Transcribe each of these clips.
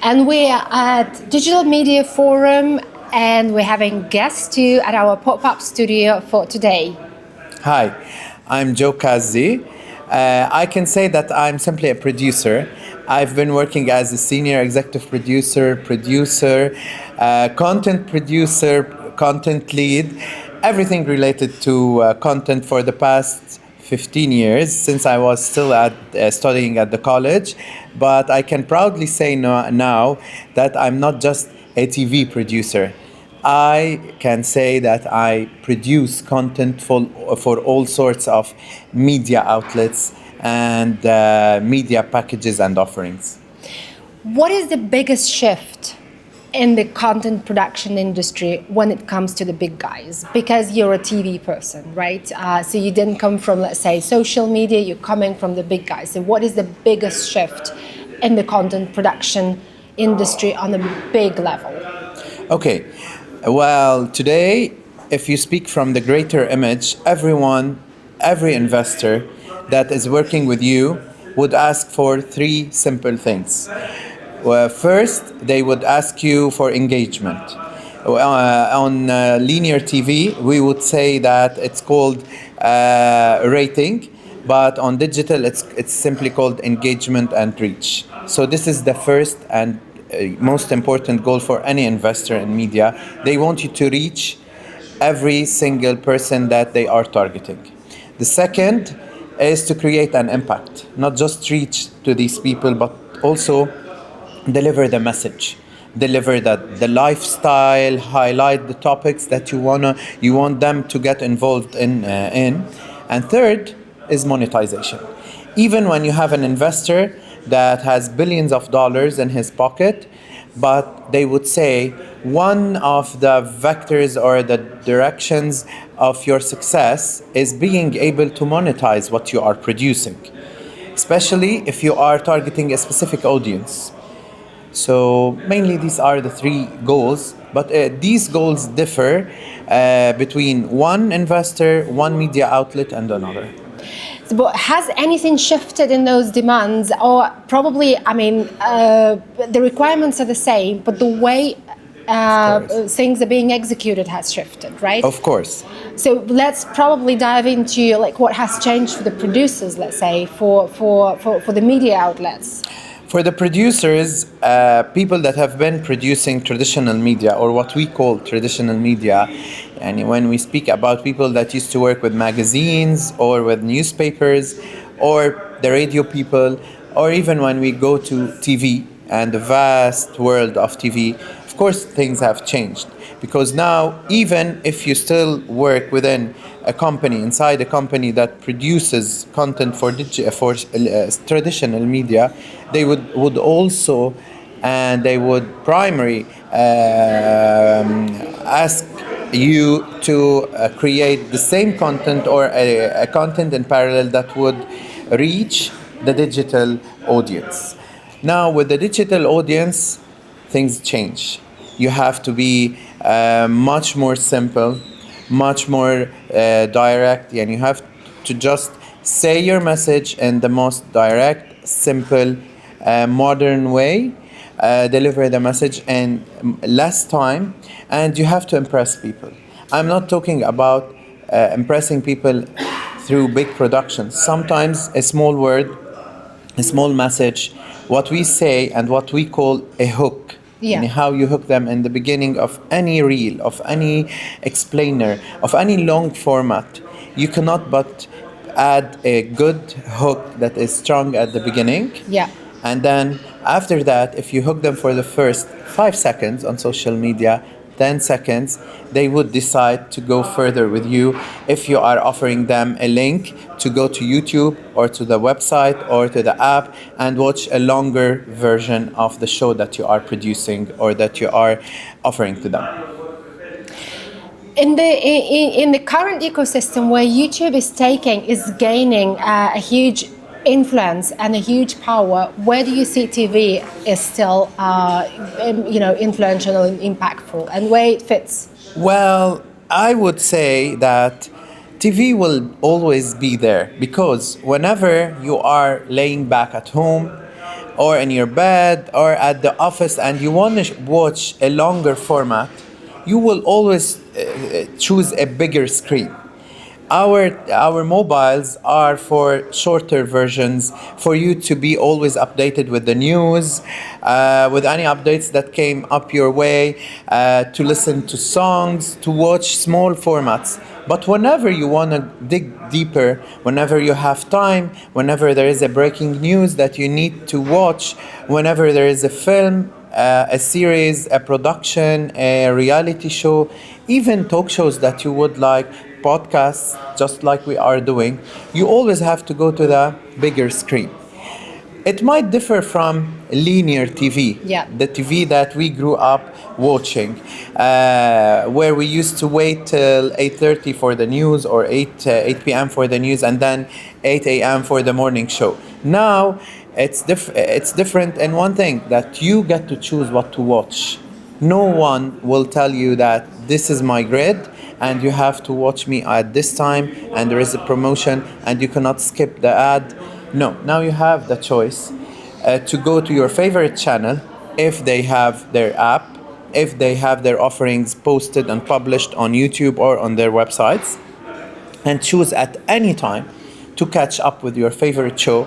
And we are at Digital Media Forum, and we're having guests too at our pop-up studio for today. Hi, I'm Joe Kazi. I can say that I'm simply a producer. I've been working as a senior executive content producer, content lead, everything related to content for the past 15 years since I was still studying at the college. But I can proudly say now that I'm not just a TV producer. I can say that I produce content for all sorts of media outlets and media packages and offerings. What is the biggest shift in the content production industry when it comes to the big guys? Because you're a TV person, right? So you didn't come from, let's say, social media, you're coming from the big guys. So what is the biggest shift in the content production industry on a big level? Okay, well, today, if you speak from the greater image, every investor that is working with you would ask for three simple things. Well, first, they would ask you for engagement. On linear TV, we would say that it's called rating, but on digital, it's simply called engagement and reach. So this is the first and most important goal for any investor in media. They want you to reach every single person that they are targeting. The second is to create an impact, not just reach to these people, but also deliver the message, deliver the lifestyle, highlight the topics that you want them to get involved in. And third is monetization. Even when you have an investor that has billions of dollars in his pocket, but they would say one of the vectors or the directions of your success is being able to monetize what you are producing, especially if you are targeting a specific audience. So mainly these are the three goals, but these goals differ between one investor, one media outlet, and another. But has anything shifted in those demands? Or probably, the requirements are the same, but the way things are being executed has shifted, right? Of course. So let's probably dive into like what has changed for the producers, let's say, for the media outlets. For the producers, people that have been producing traditional media, or what we call traditional media, and when we speak about people that used to work with magazines or with newspapers or the radio people, or even when we go to TV and the vast world of TV, of course things have changed. Because now, even if you still work within a company, inside a company that produces content for traditional media, they would also, and they would primarily ask you to create the same content or a content in parallel that would reach the digital audience. Now, with the digital audience, things change. You have to be much more simple, much more direct, and you have to just say your message in the most direct, simple, modern way, deliver the message in less time, and you have to impress people. I'm not talking about impressing people through big productions. Sometimes a small word, a small message, what we say and what we call a hook. Yeah. And how you hook them in the beginning of any reel, of any explainer, of any long format. You cannot but add a good hook that is strong at the beginning. Yeah. And then after that, if you hook them for the first 5 seconds on social media, 10 seconds, they would decide to go further with you if you are offering them a link to go to YouTube or to the website or to the app and watch a longer version of the show that you are producing or that you are offering to them. In the current ecosystem where YouTube is gaining a huge influence and a huge power, where do you see TV is still influential and impactful, and where it fits? Well, I would say that TV will always be there because whenever you are laying back at home or in your bed or at the office and you want to watch a longer format, you will always choose a bigger screen. Our mobiles are for shorter versions, for you to be always updated with the news, with any updates that came up your way, to listen to songs, to watch small formats. But whenever you want to dig deeper, whenever you have time, whenever there is a breaking news that you need to watch, whenever there is a film, a series, a production, a reality show, even talk shows that you would like, podcasts, just like we are doing, you always have to go to the bigger screen. It might differ from linear TV, Yeah. the TV that we grew up watching, where we used to wait till 8:30 for the news or 8 p.m. for the news and then 8 a.m. for the morning show. Now, it's different in one thing, that you get to choose what to watch. No one will tell you that this is my grid and you have to watch me at this time and there is a promotion and you cannot skip the ad. No, now you have the choice to go to your favorite channel if they have their app, if they have their offerings posted and published on YouTube or on their websites, and choose at any time to catch up with your favorite show,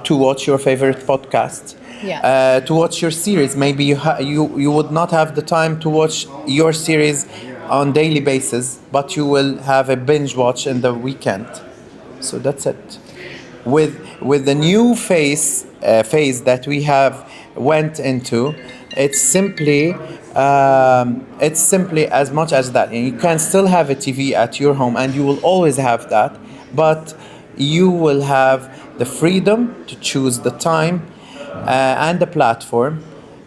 to watch your favorite podcast, Yeah. to watch your series. Maybe you would not have the time to watch your series on daily basis, but you will have a binge watch in the weekend. So that's it. With the new phase that we have went into, it's simply as much as that. And you can still have a TV at your home, and you will always have that, but you will have the freedom to choose the time and the platform,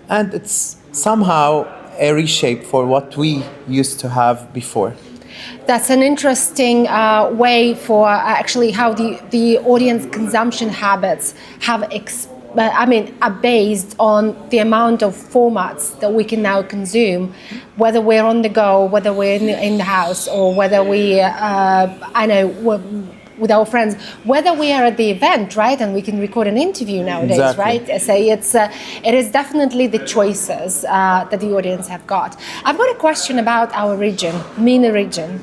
and it's somehow a reshape for what we used to have before. That's an interesting way for actually how the audience consumption habits have are based on the amount of formats that we can now consume, whether we're on the go, whether we're in the house, or whether we, with our friends, whether we are at the event, right, and we can record an interview nowadays, Exactly. right? So it is definitely the choices that the audience have got. I've got a question about our region, MENA region.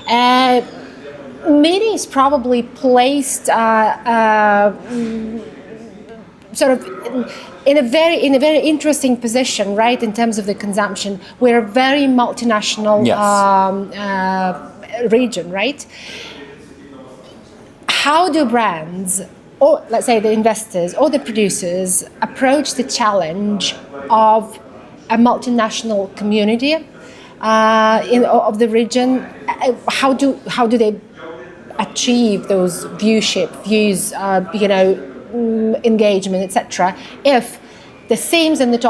MENA is probably placed sort of in a very interesting position, right, in terms of the consumption. We're a very multinational Yes. region, right? How do brands, or let's say the investors or the producers, approach the challenge of a multinational community of the region? How do they achieve those views, engagement, etc., if the themes and the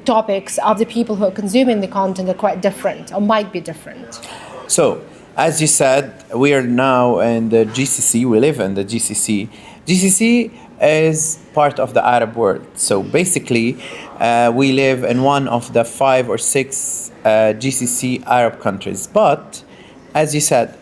topics of the people who are consuming the content are quite different or might be different? So, as you said, we are now in the GCC. We live in the GCC. GCC is part of the Arab world. So basically, we live in one of the 5 or 6 GCC Arab countries. But as you said,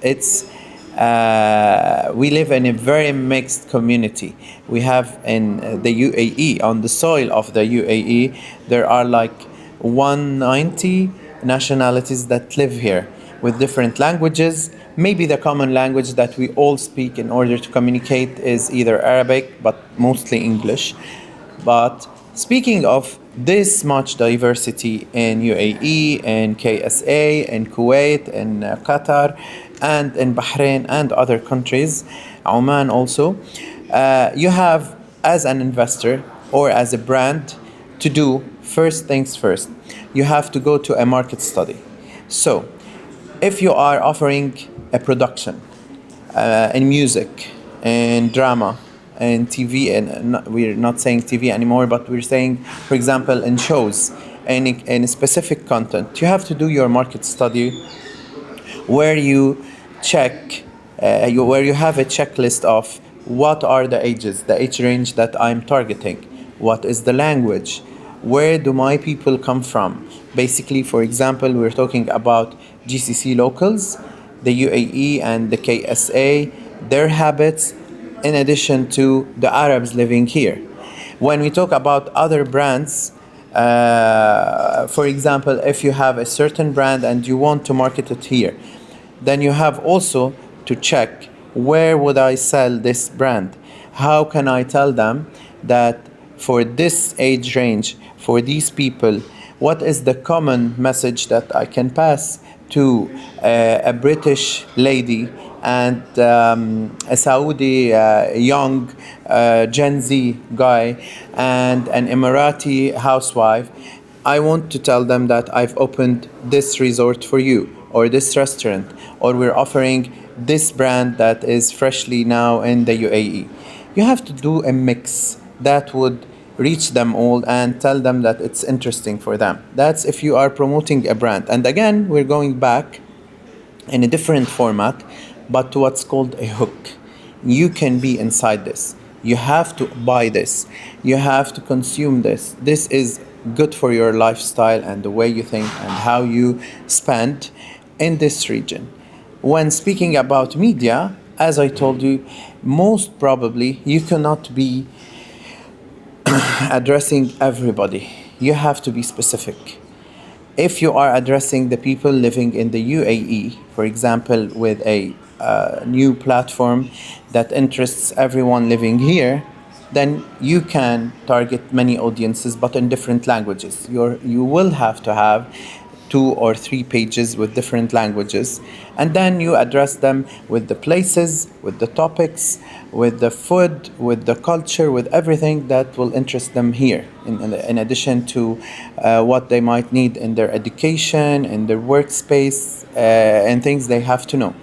we live in a very mixed community. We have in the UAE, on the soil of the UAE, there are like 190 nationalities that live here, with different languages. Maybe the common language that we all speak in order to communicate is either Arabic, but mostly English. But speaking of this much diversity in UAE, in KSA, in Kuwait, in Qatar, and in Bahrain and other countries, Oman also, you have, as an investor or as a brand, to do first things first. You have to go to a market study. So, if you are offering a production in music, in drama, in TV, and we're not saying TV anymore, but we're saying, for example, in shows, in specific content, you have to do your market study, where you check, where you have a checklist of what are the ages, the age range that I'm targeting, what is the language, where do my people come from. Basically, for example, we're talking about GCC locals, the UAE and the KSA, their habits, in addition to the Arabs living here. When we talk about other brands, for example, if you have a certain brand and you want to market it here, then you have also to check, where would I sell this brand? How can I tell them that for this age range, for these people, what is the common message that I can pass to a British lady and a Saudi young Gen Z guy and an Emirati housewife? I want to tell them that I've opened this resort for you, or this restaurant, or we're offering this brand that is freshly now in the UAE. You have to do a mix that would reach them all and tell them that it's interesting for them. That's if you are promoting a brand. And again, we're going back in a different format, but to what's called a hook. You can be inside this. You have to buy this. You have to consume this. This is good for your lifestyle and the way you think and how you spend in this region. When speaking about media, as I told you, most probably you cannot be addressing everybody. You have to be specific. If you are addressing the people living in the UAE, for example, with a new platform that interests everyone living here, then you can target many audiences, but in different languages. You will have to have 2 or 3 pages with different languages, and then you address them with the places, with the topics, with the food, with the culture, with everything that will interest them here, in addition to what they might need in their education, in their workspace, and things they have to know.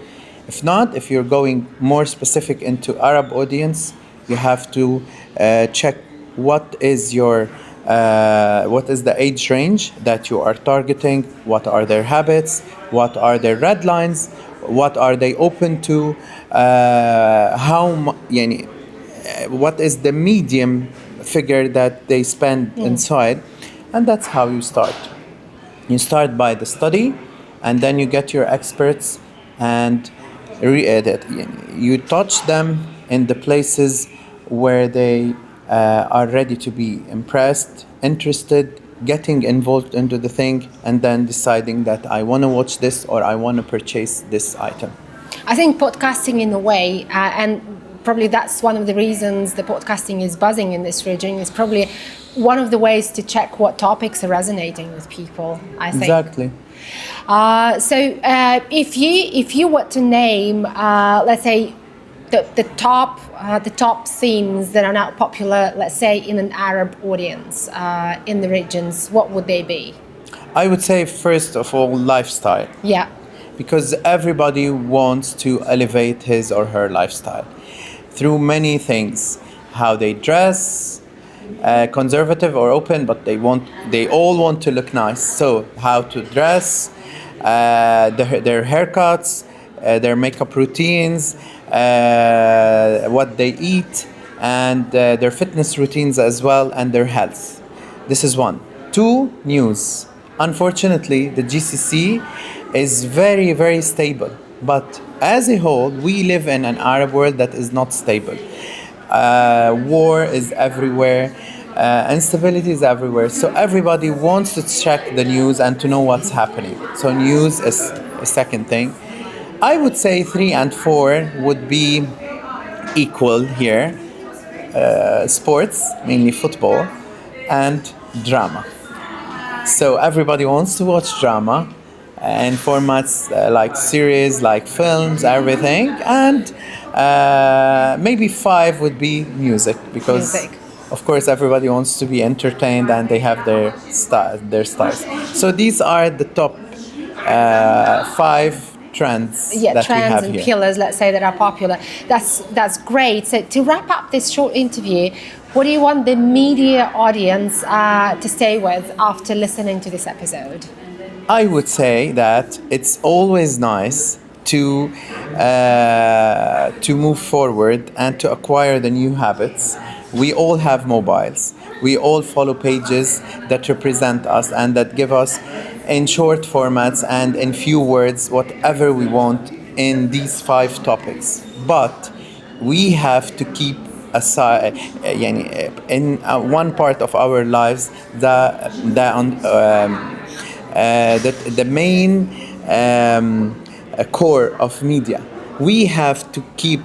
If not, if you're going more specific into Arab audience, you have to check what is the age range that you are targeting, what are their habits, what are their red lines, what are they open to, what is the medium figure that they spend inside, and that's how you start. You start by the study, and then you get your experts, and you touch them in the places where they are ready to be impressed, interested, getting involved into the thing, and then deciding that I want to watch this or I want to purchase this item. I think podcasting, in a way, and probably that's one of the reasons the podcasting is buzzing in this region, is probably one of the ways to check what topics are resonating with people, I think. Exactly. If you were to name, let's say, the top themes that are now popular, let's say, in an Arab audience in the regions, what would they be? I would say, first of all, lifestyle. Yeah. Because everybody wants to elevate his or her lifestyle through many things. How they dress, conservative or open, but they all want to look nice. So how to dress, their haircuts, their makeup routines, what they eat, and their fitness routines as well, and their health. This is one. 2, news. Unfortunately, the GCC is very, very stable. But as a whole, we live in an Arab world that is not stable. War is everywhere. Instability is everywhere. So everybody wants to check the news and to know what's happening. So news is a second thing. I would say 3 and 4 would be equal here. Sports, mainly football, and drama. So everybody wants to watch drama in formats like series, like films, everything. And maybe 5 would be music, because of course everybody wants to be entertained and they have their stars. So these are the top 5 trends that we have trends and here. pillars, let's say, that are popular. That's great. So to wrap up this short interview, what do you want the media audience to stay with after listening to this episode? I would say that it's always nice to move forward and to acquire the new habits. We all have mobiles. We all follow pages that represent us and that give us, in short formats and in few words, whatever we want in these 5 topics. But we have to keep aside يعني in one part of our lives the main core of media. We have to keep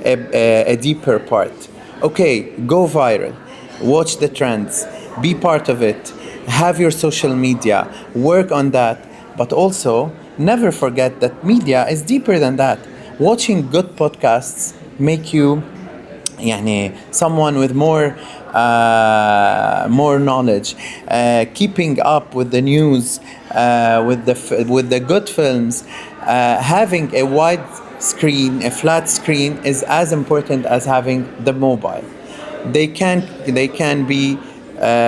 a deeper part. Okay, go viral, watch the trends, be part of it, have your social media, work on that, but also never forget that media is deeper than that. Watching good podcasts make you يعني someone with more knowledge, keeping up with the news, with the good films, having a wide screen, a flat screen is as important as having the mobile. They can be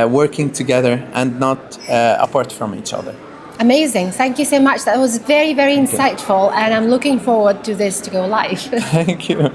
working together and not apart from each other. Amazing. Thank you so much. That was very, very Thank you. insightful, and I'm looking forward to this to go live. Thank you.